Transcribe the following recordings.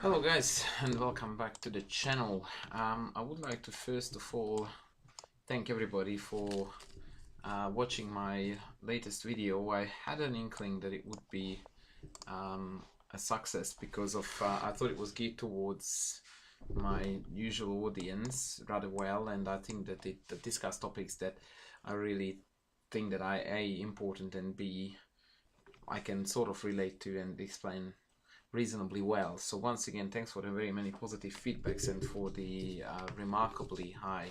Hello guys, and welcome back to the channel. I would like to first of all thank everybody for watching my latest video. I had an inkling that it would be a success because of I thought it was geared towards my usual audience rather well, and I think that it discussed topics that I really think that A, important, and B, I can sort of relate to and explain reasonably well. So once again, thanks for the very many positive feedbacks and for the remarkably high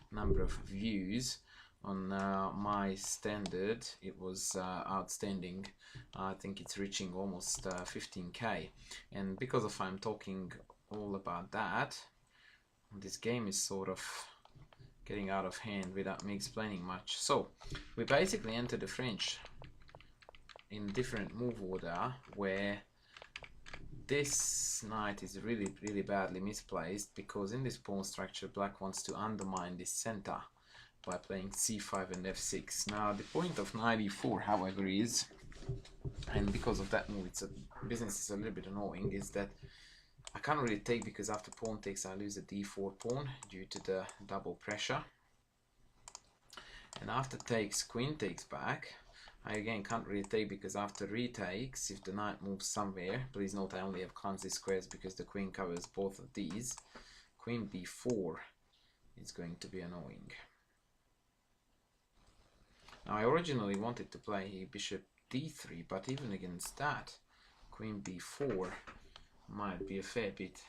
number of views on my standard. It was outstanding. I think it's reaching almost 15k, and because of I'm talking all about that, this game is sort of getting out of hand without me explaining much. So we basically enter the French in different move order, where this knight is really badly misplaced, because in this pawn structure black wants to undermine this center by playing c5 and f6. Now the point of knight e4, however, is, and because of that move business is a little bit annoying, is that I can't really take, because after pawn takes I lose a d4 pawn due to the double pressure, and after takes queen takes back. I again can't really take, because after retakes, if the knight moves somewhere, please note I only have clumsy squares because the queen covers both of these, queen b4 is going to be annoying. Now I originally wanted to play bishop d3, but even against that, queen b4 might be a fair bit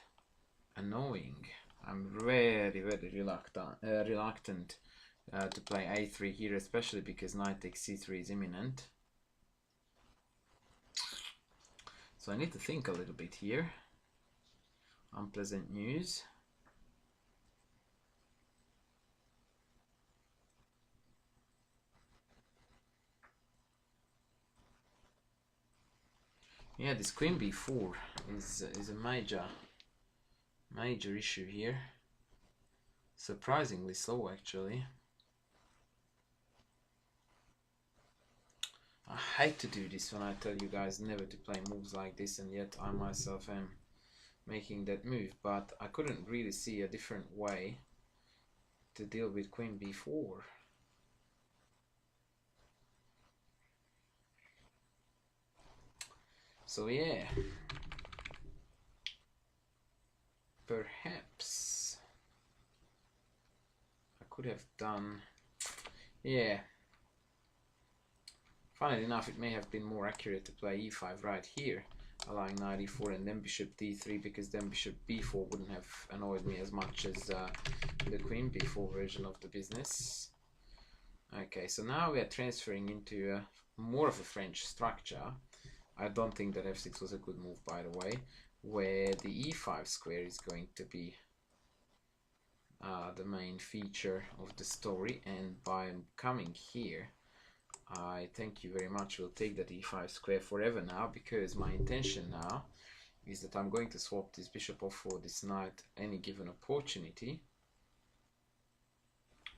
annoying. I'm very reluctant to play a3 here, especially because knight takes c3 is imminent. So I need to think a little bit here. Unpleasant news. Yeah, this queen b4 is a major issue here. Surprisingly so, actually. I hate to do this when I tell you guys never to play moves like this, and yet I myself am making that move, but I couldn't really see a different way to deal with queen b4. So yeah, perhaps I could have done, yeah, funnily enough, it may have been more accurate to play e5 right here, allowing knight e4 and then bishop d3, because then bishop b4 wouldn't have annoyed me as much as the queen b4 version of the business. Okay, so now we are transferring into more of a French structure. I don't think that f6 was a good move, by the way, where the e5 square is going to be the main feature of the story, and by coming here, I thank you very much, will take that e5 square forever now, because my intention now is that I'm going to swap this bishop off for this knight any given opportunity.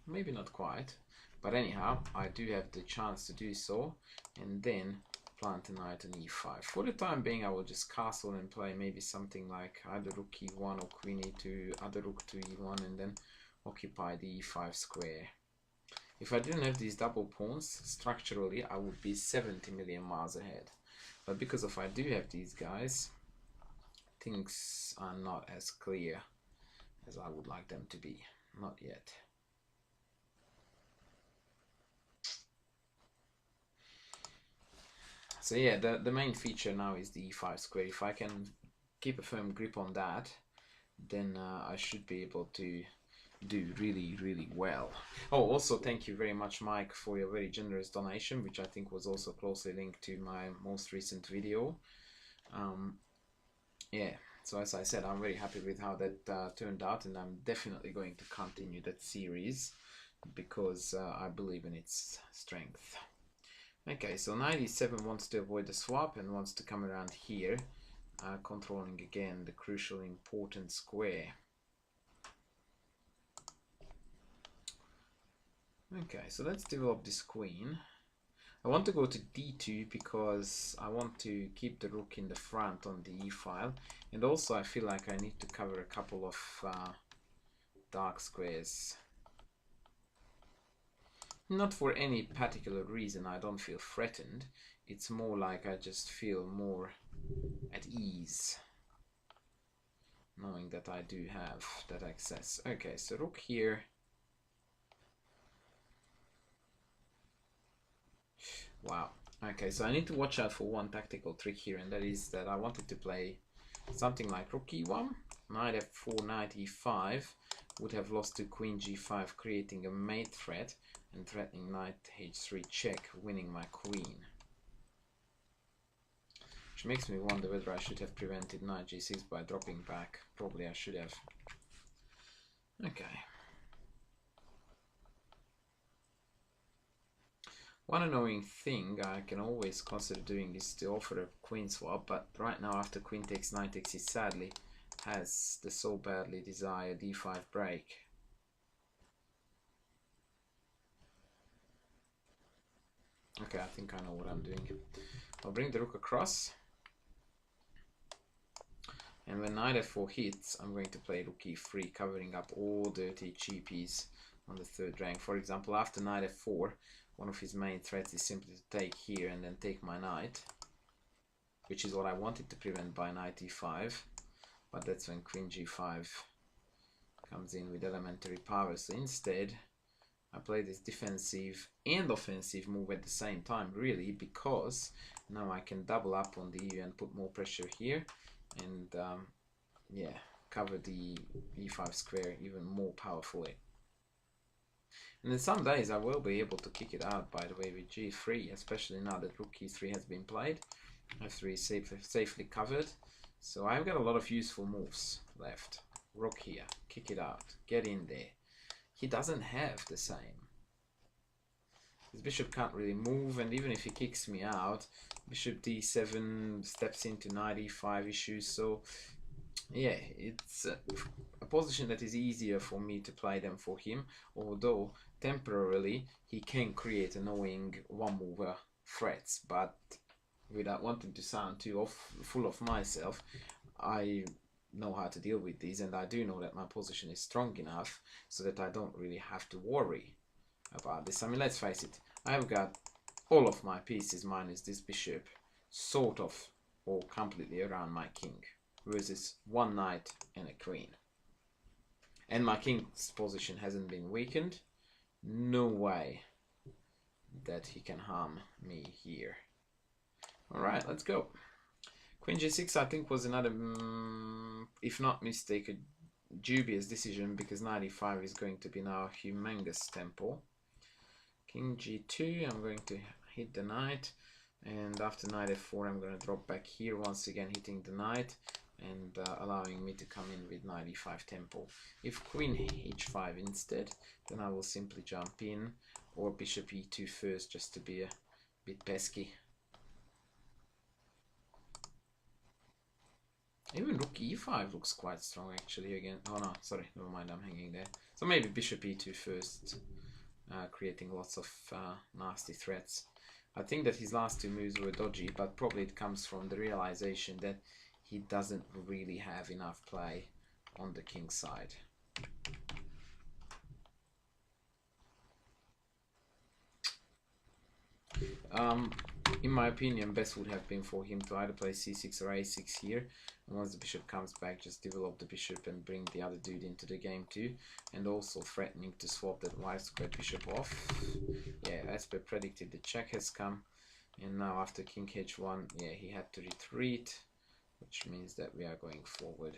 Maybe not quite, but anyhow, I do have the chance to do so, and then plant a knight on e5. For the time being, I will just castle and play maybe something like either rook e1 or queen e2, other rook to e1, and then occupy the e5 square. If I didn't have these double pawns, structurally I would be 70 million miles ahead. But because of I do have these guys, things are not as clear as I would like them to be. Not yet. So yeah, the main feature now is the e5 square. If I can keep a firm grip on that, then I should be able to do really well. Oh, also thank you very much, Mike, for your very generous donation, which I think was also closely linked to my most recent video. Yeah, so as I said, I'm very happy with how that turned out, and I'm definitely going to continue that series because I believe in its strength. Okay, so knight e7 wants to avoid the swap and wants to come around here, controlling again the crucial important square. Okay, so let's develop this queen. I want to go to d2 because I want to keep the rook in the front on the e file, and also I feel like I need to cover a couple of dark squares. Not for any particular reason, I don't feel threatened. It's more like I just feel more at ease, knowing that I do have that access. Okay, so rook here. Wow. Okay, so I need to watch out for one tactical trick here, and that is that I wanted to play something like rook e1, knight f4, knight e5, would have lost to queen g5, creating a mate threat, and threatening knight h3 check, winning my queen. Which makes me wonder whether I should have prevented knight g6 by dropping back. Probably I should have. Okay. One annoying thing I can always consider doing is to offer a queen swap, but right now after queen takes knight takes, it sadly has the so badly desired d5 break. Okay, I think I know what I'm doing. I'll bring the rook across, and when knight f4 hits, I'm going to play rook e3, covering up all dirty cheapies on the third rank. For example, after knight f4, one of his main threats is simply to take here and then take my knight, which is what I wanted to prevent by knight e5, but that's when queen g5 comes in with elementary power. So instead, I play this defensive and offensive move at the same time, really, because now I can double up on the e and put more pressure here, and yeah, cover the e5 square even more powerfully. And in some days I will be able to kick it out, by the way, with g3, especially now that rook e3 has been played. f3 is safely covered, so I've got a lot of useful moves left. Rook here, kick it out, get in there. He doesn't have the same. His bishop can't really move, and even if he kicks me out, bishop d7 steps into knight e5 issues, so yeah, it's a position that is easier for me to play than for him, although temporarily he can create annoying one-mover threats, but without wanting to sound too full of myself, I know how to deal with these, and I do know that my position is strong enough so that I don't really have to worry about this. I mean, let's face it, I've got all of my pieces minus this bishop sort of or completely around my king, versus one knight and a queen. And my king's position hasn't been weakened. No way that he can harm me here. Alright, let's go. Queen g6 I think was another, if not mistake, a dubious decision, because knight e5 is going to be now a humongous tempo. King g2, I'm going to hit the knight, and after knight f4 I'm going to drop back here, once again hitting the knight and allowing me to come in with knight e5 tempo. If queen h5 instead, then I will simply jump in, or bishop e2 first, just to be a bit pesky. Even rook e5 looks quite strong actually again. Oh no, sorry, never mind, I'm hanging there. So maybe bishop e2 first, creating lots of nasty threats. I think that his last two moves were dodgy, but probably it comes from the realization that he doesn't really have enough play on the king side. In my opinion, best would have been for him to either play c6 or a6 here, and once the bishop comes back, just develop the bishop and bring the other dude into the game too, and also threatening to swap that white square bishop off. Yeah, as per predicted, the check has come, and now after king h1, yeah, he had to retreat, which means that we are going forward.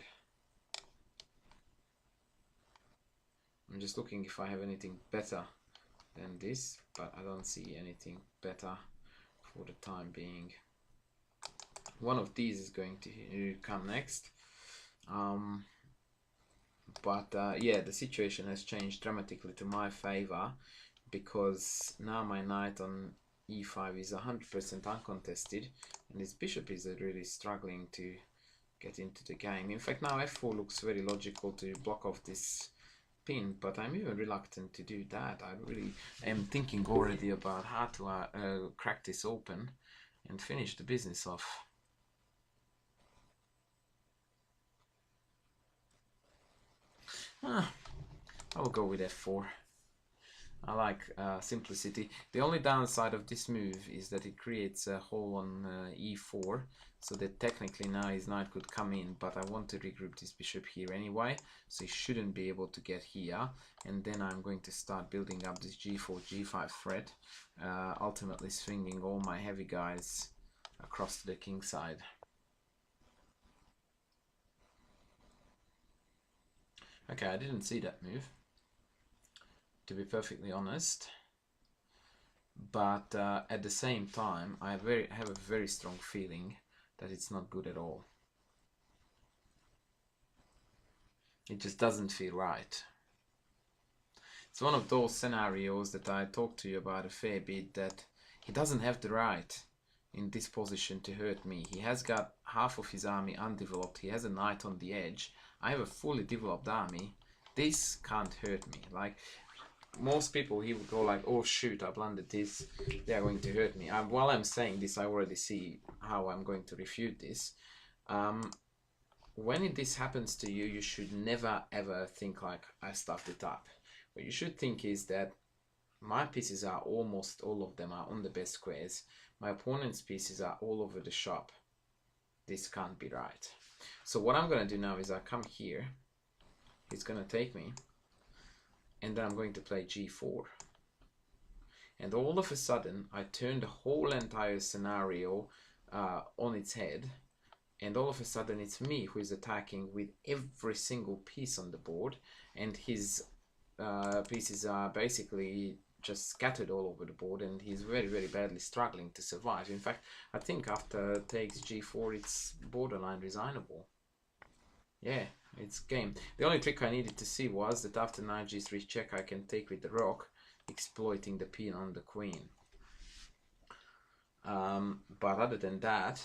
I'm just looking if I have anything better than this, but I don't see anything better for the time being. One of these is going to come next, but yeah, the situation has changed dramatically to my favor, because now my knight on e5 is 100% uncontested, and this bishop is really struggling to get into the game. In fact, now f4 looks very logical to block off this pin, but I'm even reluctant to do that. I really am thinking already about how to crack this open and finish the business off. I will go with f4. I like simplicity. The only downside of this move is that it creates a hole on e4, so that technically now his knight could come in, but I want to regroup this bishop here anyway, so he shouldn't be able to get here, and then I'm going to start building up this g4, g5 threat, ultimately swinging all my heavy guys across to the king side. Okay, I didn't see that move, to be perfectly honest, but at the same time I have a very strong feeling that it's not good at all. It just doesn't feel right. It's one of those scenarios that I talked to you about a fair bit, that he doesn't have the right in this position to hurt me. He has got half of his army undeveloped, he has a knight on the edge, I have a fully developed army. This can't hurt me. Like, most people, he would go like, oh shoot, I blundered this, they are going to hurt me. While I'm saying this, I already see how I'm going to refute this. When this happens to you, you should never ever think like, I stuffed it up. What you should think is that my pieces are almost all of them are on the best squares. My opponent's pieces are all over the shop. This can't be right. So what I'm going to do now is I come here, he's going to take me, and then I'm going to play g4. And all of a sudden, I turn the whole entire scenario on its head, and all of a sudden it's me who is attacking with every single piece on the board, and his pieces are basically just scattered all over the board, and he's very, very badly struggling to survive. In fact, I think after takes g4, it's borderline resignable. Yeah, it's game. The only trick I needed to see was that after knight g3 check, I can take with the rook, exploiting the pin on the queen. But other than that,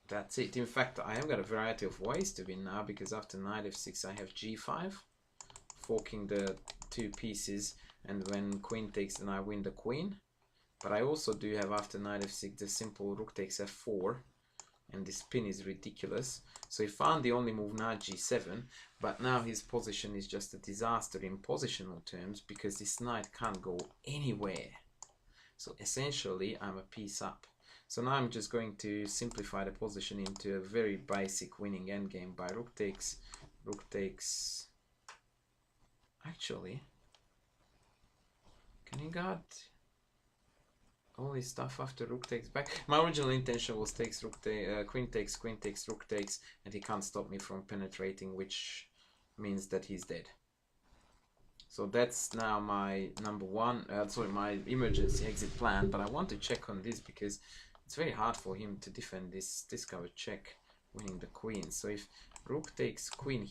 that's it. In fact, I have got a variety of ways to win now, because after knight f6 I have g5, forking the two pieces, and when queen takes, then I win the queen. But I also do have after knight f6 the simple rook takes f4, and this pin is ridiculous. So he found the only move, knight g7, but now his position is just a disaster in positional terms, because this knight can't go anywhere. So essentially I'm a piece up. So now I'm just going to simplify the position into a very basic winning endgame by rook takes, actually, can he guard all his stuff after rook takes back? My original intention was takes rook queen takes, rook takes, and he can't stop me from penetrating, which means that he's dead. So that's now my my emergency exit plan. But I want to check on this because it's very hard for him to defend this discovered check, winning the queen. So if rook takes queen,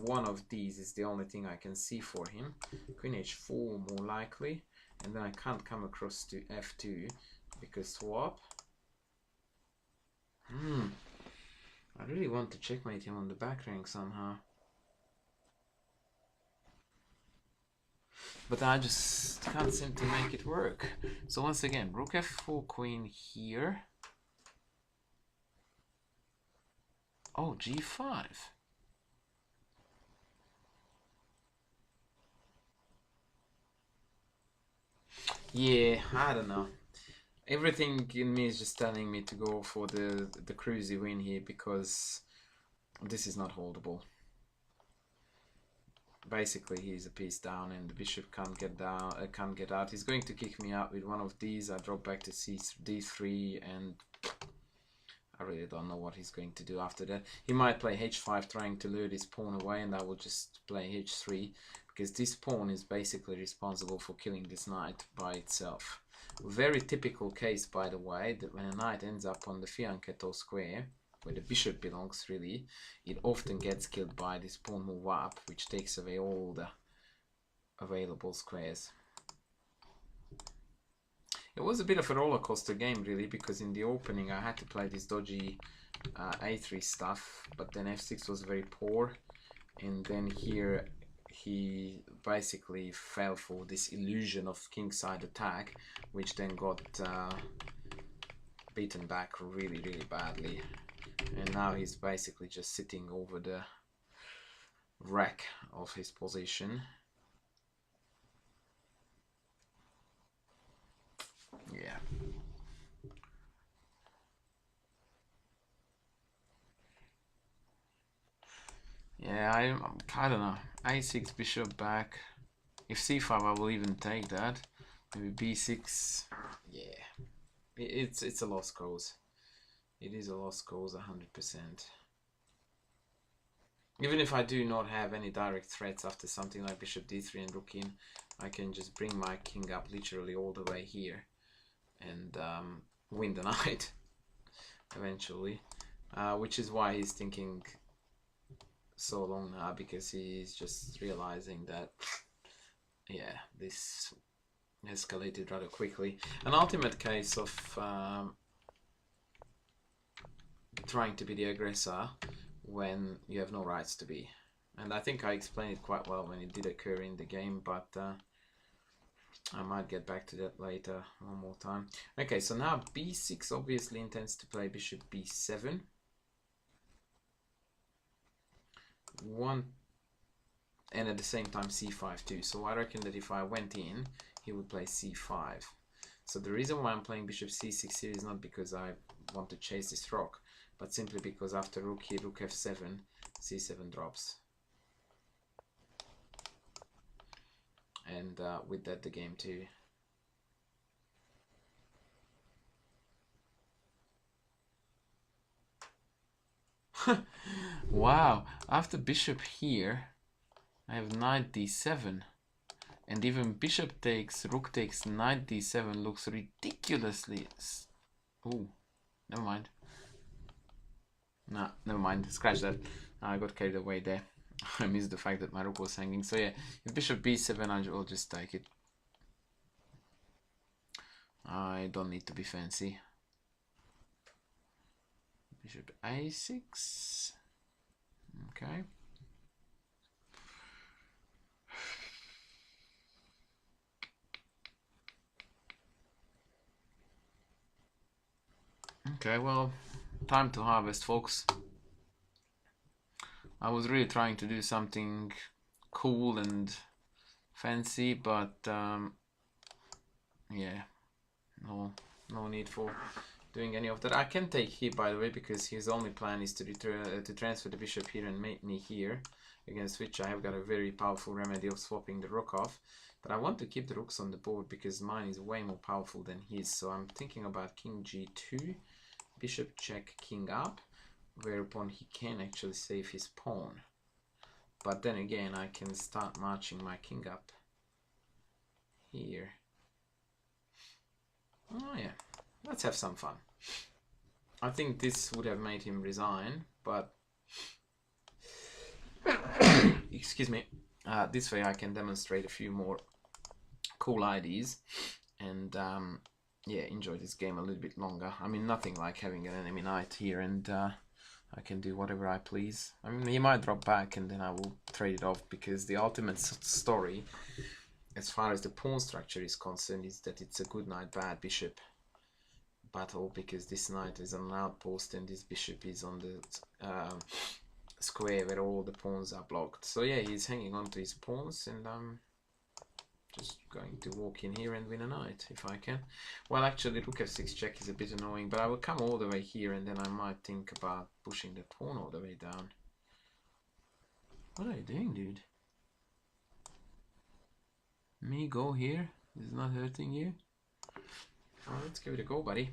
one of these is the only thing I can see for him. Queen h4 more likely, and then I can't come across to f2 because swap. I really want to checkmate him on the back rank somehow, but I just can't seem to make it work. So once again, rook f4 queen here. Oh, g5. Yeah, I don't know. Everything in me is just telling me to go for the cruisy win here, because this is not holdable. Basically, he's a piece down, and the bishop can't get down, can't get out. He's going to kick me out with one of these. I drop back to d3, and I really don't know what he's going to do after that. He might play h5, trying to lure this pawn away, and I will just play h3, because this pawn is basically responsible for killing this knight by itself. Very typical case, by the way, that when a knight ends up on the fianchetto square, where the bishop belongs really, it often gets killed by this pawn move up, which takes away all the available squares. It was a bit of a roller coaster game really, because in the opening I had to play this dodgy a3 stuff, but then f6 was very poor, and then here he basically fell for this illusion of kingside attack, which then got beaten back really badly, and now he's basically just sitting over the wreck of his position. Yeah. Yeah, I don't know. A6 bishop back. If c5, I will even take that. Maybe b6. Yeah, it's a lost cause. It is a lost cause, 100%. Even if I do not have any direct threats after something like bishop d3 and rook in, I can just bring my king up literally all the way here and win the knight eventually. Which is why he's thinking so long now, because he's just realizing that, yeah, this escalated rather quickly. An ultimate case of trying to be the aggressor when you have no rights to be. And I think I explained it quite well when it did occur in the game, but I might get back to that later one more time. Okay, so now b6 obviously intends to play bishop b7. And at the same time c5 too. So I reckon that if I went in, he would play c5. So the reason why I'm playing bishop c6 here is not because I want to chase this rook, but simply because after rook here, rook f7, c7 drops. And with that the game too. Wow, after bishop here, I have knight d7. And even bishop takes, rook takes, knight d7 looks ridiculously... Ooh, never mind. Nah, never mind, scratch that. I got carried away there. I missed the fact that my rook was hanging. So yeah, if bishop b7, I will just take it. I don't need to be fancy. Bishop a6. Okay. Okay, well, time to harvest, folks. I was really trying to do something cool and fancy, but yeah, no need for doing any of that. I can take here, by the way, because his only plan is to transfer the bishop here and mate me here, against which I have got a very powerful remedy of swapping the rook off. But I want to keep the rooks on the board because mine is way more powerful than his. So I'm thinking about king g2, bishop check, king up, whereupon he can actually save his pawn. But then again, I can start marching my king up here. Oh yeah, let's have some fun. I think this would have made him resign, but excuse me, this way I can demonstrate a few more cool ideas and yeah, enjoy this game a little bit longer. I mean, nothing like having an enemy knight here and I can do whatever I please. I mean, he might drop back and then I will trade it off, because the ultimate story as far as the pawn structure is concerned is that it's a good knight, bad bishop battle, because this knight is on an outpost and this bishop is on the square where all the pawns are blocked. So yeah, he's hanging on to his pawns, and I'm just going to walk in here and win a knight if I can. Well, actually, rook f6 check is a bit annoying, but I will come all the way here and then I might think about pushing the pawn all the way down. What are you doing, dude? Me go here? This is not hurting you? Well, let's give it a go, buddy.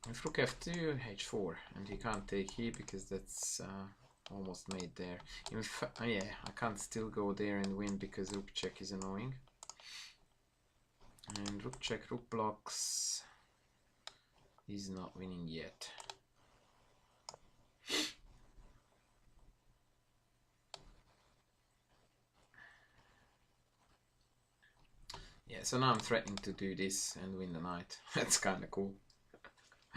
If rook f2, h4, and he can't take here because that's almost made there. In fact, yeah, I can't still go there and win because rook check is annoying. And rook check, rook blocks. He's not winning yet. Yeah, so now I'm threatening to do this and win the knight. That's kind of cool.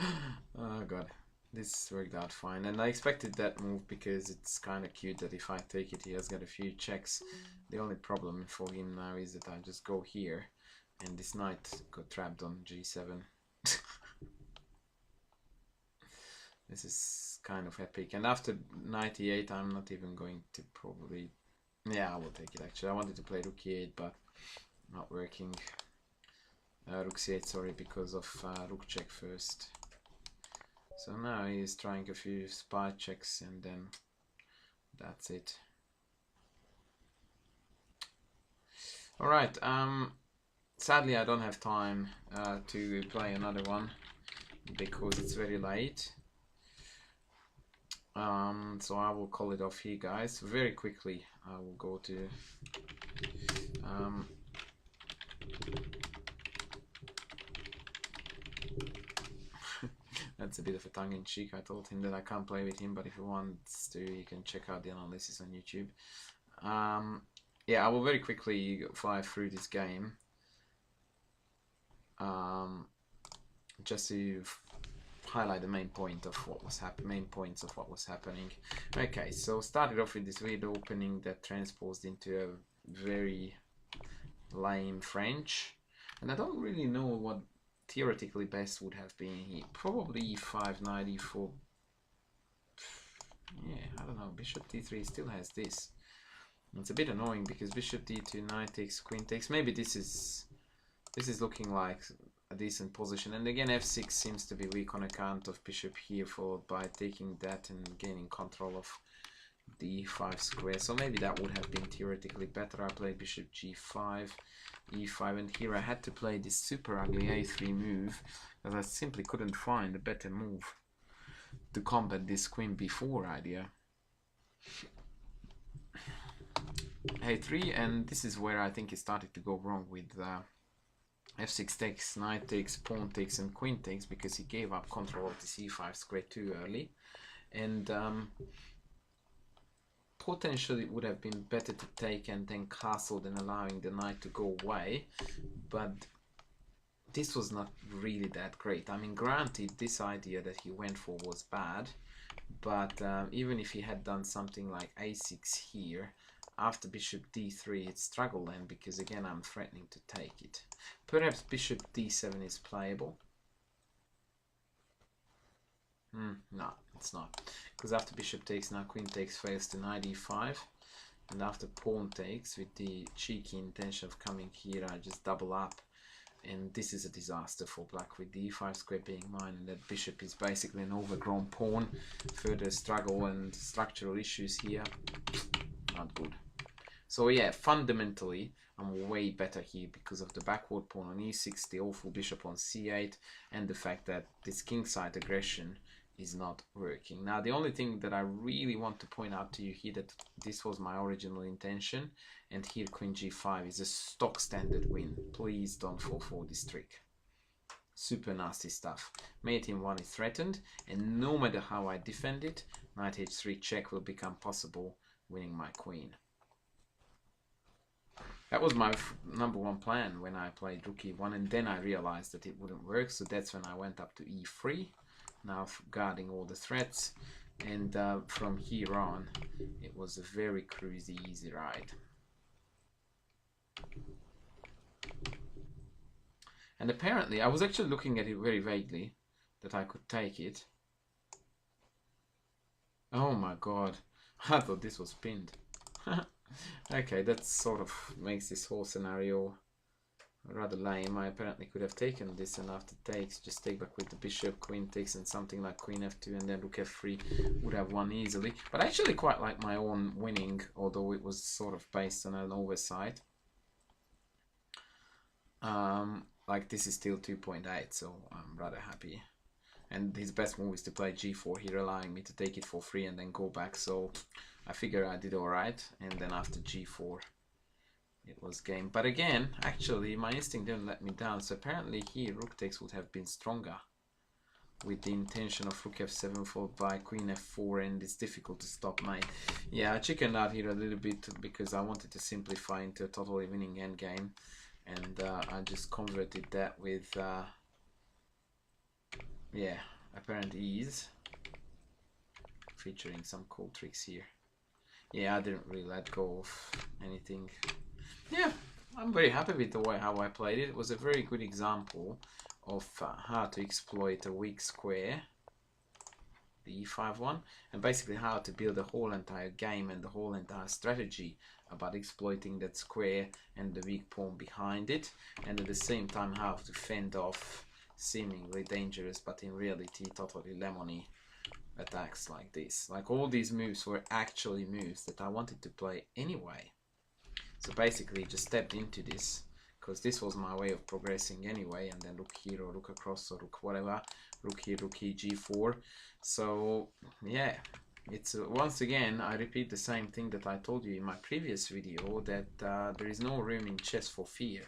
Oh god, this worked out fine, and I expected that move because it's kind of cute that if I take it, he has got a few checks. The only problem for him now is that I just go here, and this knight got trapped on g7. This is kind of epic, and after 98 I'm not even going to probably... Yeah, I will take it actually. I wanted to play rook e8, but not working. Rook c8, sorry, because of rook check first. So now he's trying a few spy checks, and then that's it. Alright, sadly I don't have time to play another one because it's very late. So I will call it off here, guys. Very quickly I will go to that's a bit of a tongue-in-cheek. I told him that I can't play with him, but if he wants to, you can check out the analysis on YouTube. Yeah, I will very quickly fly through this game, just to highlight the main points of what was happening. Okay, so started off with this weird opening that transposed into a very lame French, and I don't really know what theoretically best would have been here. Probably e5, knight e4. Yeah, I don't know. Bishop d3 still has this. It's a bit annoying because bishop d2, knight takes, queen takes. Maybe this is looking like a decent position. And again, f6 seems to be weak on account of bishop here, followed by taking that and gaining control of the e5 square. So maybe that would have been theoretically better. I played bishop g5, e5, and here I had to play this super ugly a3 move because I simply couldn't find a better move to combat this queen b4 idea. a3, and this is where I think it started to go wrong with f6 takes, knight takes, pawn takes, and queen takes, because he gave up control of the c5 square too early, and potentially it would have been better to take and then castle than allowing the knight to go away, but this was not really that great. I mean, granted, this idea that he went for was bad, but even if he had done something like a6 here, after bishop d3 it struggled then, because again I'm threatening to take it. Perhaps bishop d7 is playable. No, it's not, because after bishop takes, now queen takes fails to knight e5, and after pawn takes, with the cheeky intention of coming here, I just double up, and this is a disaster for black, with the e5 square being mine, and that bishop is basically an overgrown pawn. Further struggle and structural issues here, not good. So yeah, fundamentally I'm way better here because of the backward pawn on e6, the awful bishop on c8, and the fact that this kingside aggression is not working. Now the only thing that I really want to point out to you here, that this was my original intention, and here queen g5 is a stock standard win. Please don't fall for this trick. Super nasty stuff. Mate in 1 is threatened, and no matter how I defend it, knight h3 check will become possible, winning my queen. That was my #1 plan when I played rook e1, and then I realized that it wouldn't work, so that's when I went up to e3, now guarding all the threats, and from here on it was a very cruisy, easy ride. And apparently I was actually looking at it very vaguely, that I could take it. Oh my god, I thought this was pinned. Okay, that sort of makes this whole scenario rather lame. I apparently could have taken this, and after takes, just take back with the bishop, queen takes, and something like queen f2, and then rook f3 would have won easily. But I actually quite like my own winning, although it was sort of based on an oversight. Like, this is still 2.8, so I'm rather happy. And his best move is to play g4 here, allowing me to take it for free and then go back, so I figure I did alright. And then after g4 it was game. But again, actually my instinct didn't let me down, so apparently here rook takes would have been stronger, with the intention of rook f7 followed by queen f4, and it's difficult to stop my... Yeah, I chickened out here a little bit because I wanted to simplify into a totally winning endgame, and I just converted that with yeah, apparently is featuring some cool tricks here. Yeah, I didn't really let go of anything. Yeah, I'm very happy with the way how I played it. It was a very good example of how to exploit a weak square, the e5 one, and basically how to build the whole entire game and the whole entire strategy about exploiting that square and the weak pawn behind it, and at the same time how to fend off seemingly dangerous but in reality totally lemony attacks like this. Like, all these moves were actually moves that I wanted to play anyway. So basically just stepped into this because this was my way of progressing anyway, and then rook here or rook across or rook whatever, rook here, g4. So yeah, it's once again I repeat the same thing that I told you in my previous video, that there is no room in chess for fear.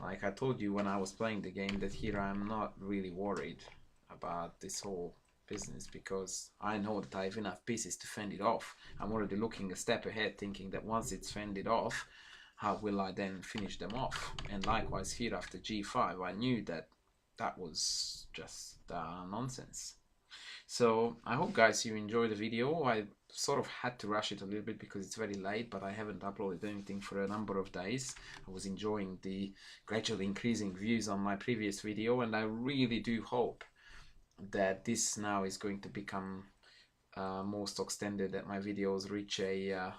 Like I told you when I was playing the game, that here I'm not really worried about this whole business because I know that I have enough pieces to fend it off. I'm already looking a step ahead, thinking that once it's fended off, how will I then finish them off? And likewise here after g5, I knew that that was just nonsense. So I hope guys you enjoyed the video. I sort of had to rush it a little bit because it's very late, but I haven't uploaded anything for a number of days. I was enjoying the gradually increasing views on my previous video, and I really do hope that this now is going to become more stock standard, that my videos reach a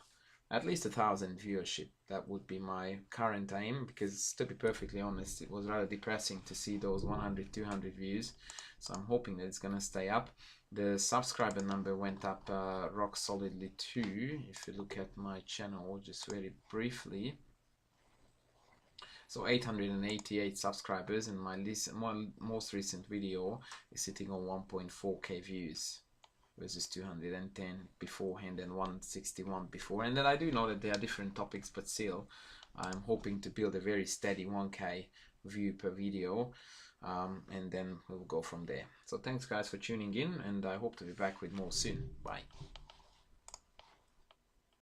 at least 1,000 viewership. That would be my current aim, because to be perfectly honest, it was rather depressing to see those 100, 200 views. So I'm hoping that it's gonna stay up. The subscriber number went up rock solidly too. If you look at my channel just very briefly, so 888 subscribers, and my most recent video is sitting on 1.4k views versus 210 beforehand and 161 before. And then I do know that there are different topics, but still I'm hoping to build a very steady 1k view per video, and then we'll go from there. So thanks guys for tuning in, and I hope to be back with more soon. Bye.